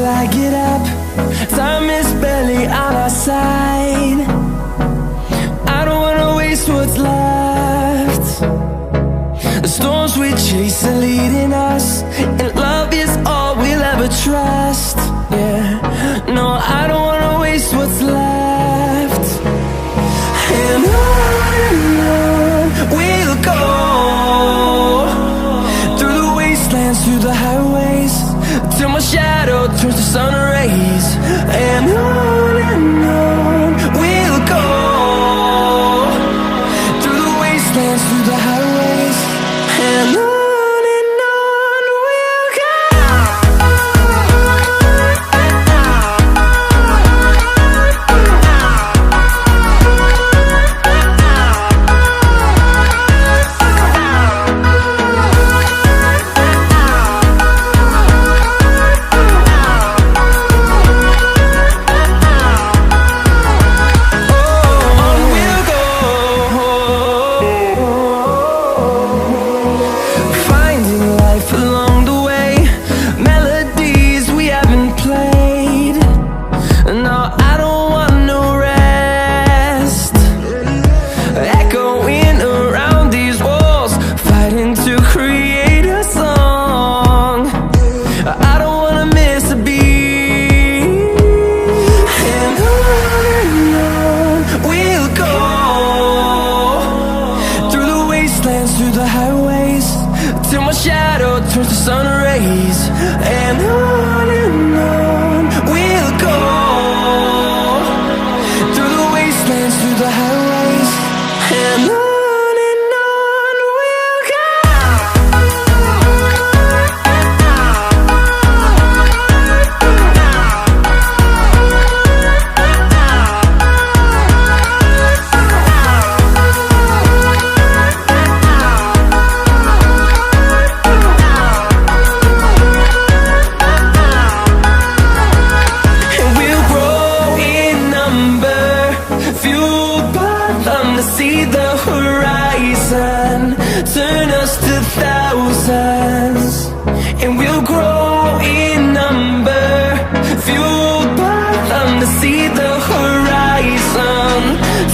till I get up. Time is barely on our side. I don't wanna waste what's left. The storms we chase are leading us, and love is all we'll ever trust. Yeah, no, I don't wanna waste what's left. And on we'll go, through the wastelands, through the highways, till my shadow turns to sun rays. And on we'll go, through the wastelands, through the highways, and on. Through the highways, till my shadow turns to sun rays. And on we'll go, through the wastelands, through the highways, and on. See the horizon turn us to thousands, and we'll grow in number, fueled by them. To see the horizon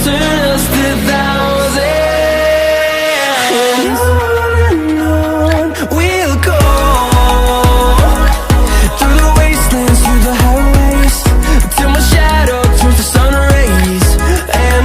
turn us to thousands, and on we'll go, through the wastelands, through the highways, till my shadow turns to sun rays. And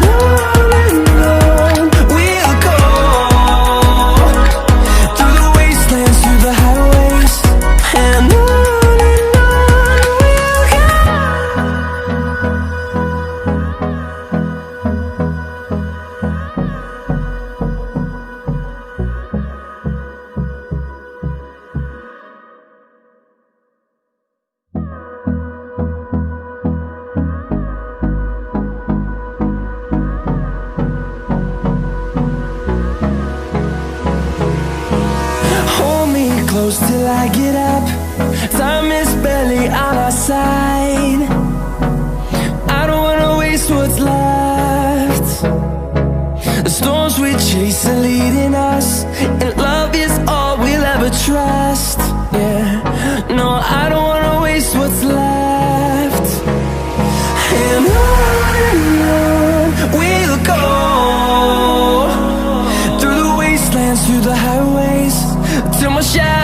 close till I get up. Time is barely on our side. I don't wanna waste what's left. The storms we chase are leading us, and love is all we'll ever trust. Yeah, no, I don't wanna waste what's left. And on we'll go, through the wastelands, through the highways, till my shadow